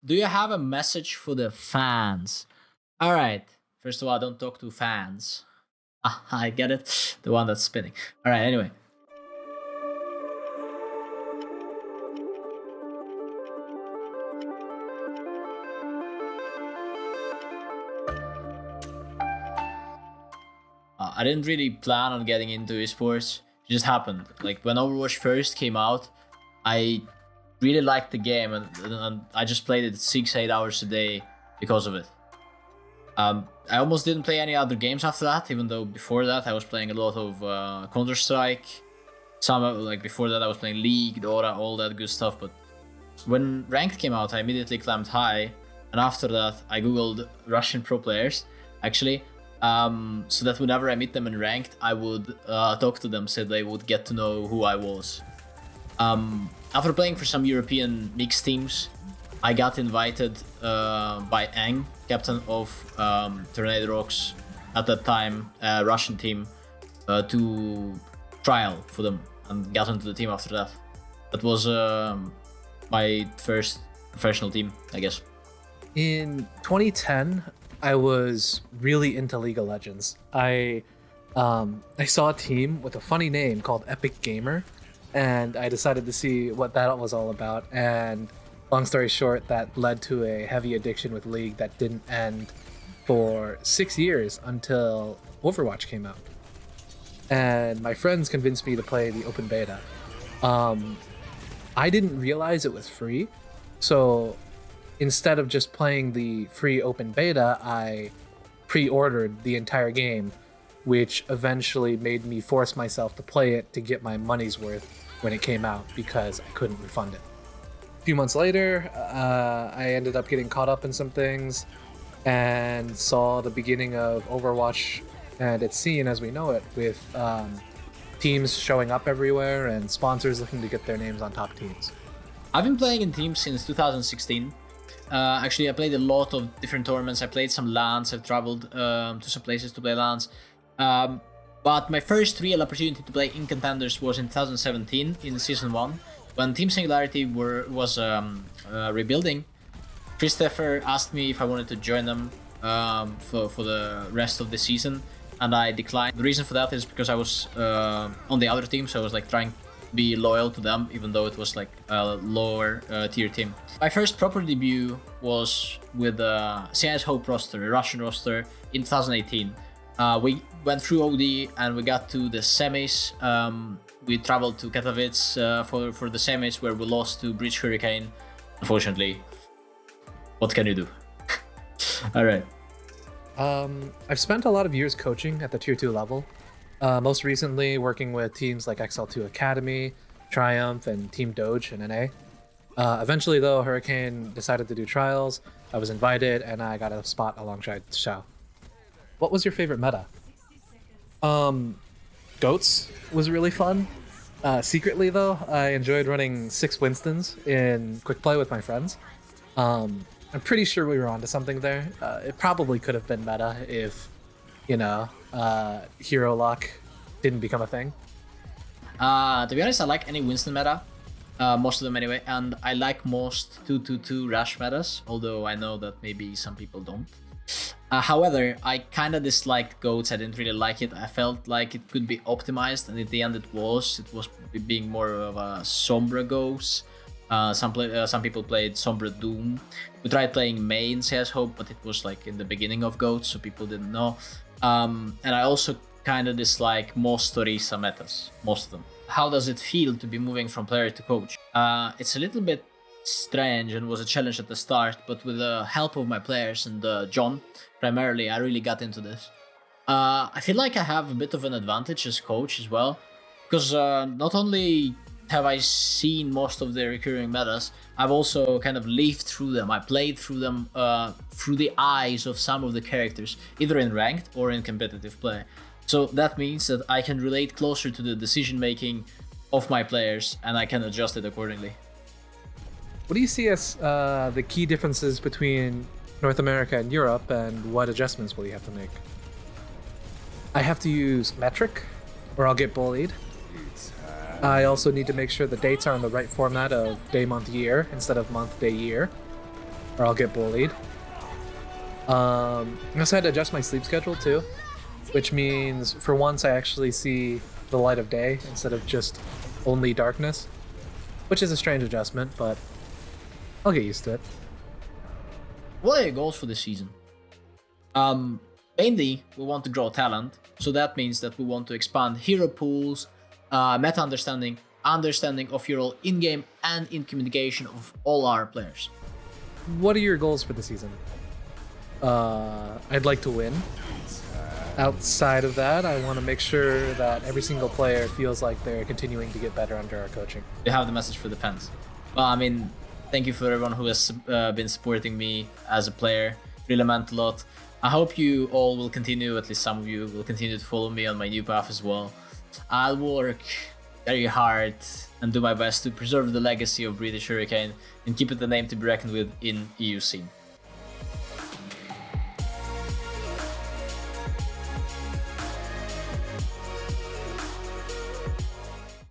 Do you have a message for the fans? All right. First of all, don't talk to fans. Ah, I get it. The one that's spinning. All right. Anyway, I didn't really plan on getting into esports. It just happened. Like when Overwatch first came out, I really liked the game, and I just played it 6-8 hours a day because of it. I almost didn't play any other games after that, even though before that I was playing a lot of Counter Strike. Some like before that I was playing League, Dota, all that good stuff. But when Ranked came out, I immediately climbed high, and after that I googled Russian pro players, actually, so that whenever I meet them in Ranked, I would talk to them, so they would get to know who I was. After playing for some European mixed teams, I got invited by Ang, captain of Tornado Rocks at that time, Russian team, to trial for them, and got into the team after that. That was my first professional team, I guess. In 2010, I was really into League of Legends. I saw a team with a funny name called Epic Gamer, and I decided to see what that was all about. And long story short, that led to a heavy addiction with League that didn't end for 6 years until Overwatch came out. And my friends convinced me to play the open beta. I didn't realize it was free, so instead of just playing the free open beta, I pre-ordered the entire game, which eventually made me force myself to play it to get my money's worth when it came out, because I couldn't refund it. A few months later, I ended up getting caught up in some things and saw the beginning of Overwatch and its scene as we know it, with teams showing up everywhere and sponsors looking to get their names on top teams. I've been playing in teams since 2016. Actually, I played a lot of different tournaments. I played some LANs. I've traveled to some places to play LANs. But my first real opportunity to play in contenders was in 2017 in Season 1, when Team Singularity was rebuilding. Christopher asked me if I wanted to join them for the rest of the season, and I declined. The reason for that is because I was on the other team, so I was like trying to be loyal to them, even though it was like a lower tier team. My first proper debut was with the CIS Hope roster, a Russian roster, in 2018. We went through OD and we got to the semis. We traveled to Katowice for the semis, where we lost to Bridge Hurricane, unfortunately. What can you do? All right. I've spent a lot of years coaching at the tier 2 level. Most recently working with teams like XL2 Academy, Triumph, and Team Doge in NA. Eventually though, Hurricane decided to do trials. I was invited and I got a spot alongside Txao. What was your favorite meta? Goats was really fun. Secretly though, I enjoyed running 6 Winstons in quick play with my friends. I'm pretty sure we were onto something there. It probably could have been meta if, hero lock didn't become a thing. To be honest, I like any Winston meta, most of them anyway, and I like most 2-2-2 Rush metas, although I know that maybe some people don't. However, I kind of disliked Goats. I didn't really like it. I felt like it could be optimized, and in the end it was being more of a Sombra Ghost. Some people played Sombra Doom. We tried playing Mei in CS Hope, but it was like in the beginning of Goats, so people didn't know. And I also kind of dislike most Orisa metas, most of them. How does it feel to be moving from player to coach? It's a little bit strange and was a challenge at the start, but with the help of my players and John, primarily, I really got into this. I feel like I have a bit of an advantage as coach as well, because not only have I seen most of the recurring metas, I've also kind of lived through them. I played through them through the eyes of some of the characters, either in ranked or in competitive play. So that means that I can relate closer to the decision making of my players, and I can adjust it accordingly. What do you see as the key differences between North America and Europe, and what adjustments will you have to make? I have to use metric, or I'll get bullied. I also need to make sure the dates are in the right format of day, month, year instead of month, day, year. or I'll get bullied. I also had to adjust my sleep schedule too, which means for once I actually see the light of day instead of just only darkness, which is a strange adjustment, but I'll get used to it. What are your goals for this season? Mainly, we want to grow talent, so that means that we want to expand hero pools, meta understanding of your role in-game and in communication of all our players. What are your goals for the season? I'd like to win. Outside of that, I want to make sure that every single player feels like they're continuing to get better under our coaching. You have the message for the fans. Well, I mean, thank you for everyone who has been supporting me as a player. Really meant a lot. I hope you all will continue, at least some of you, will continue to follow me on my new path as well. I'll work very hard and do my best to preserve the legacy of British Hurricane and keep it a name to be reckoned with in EU scene.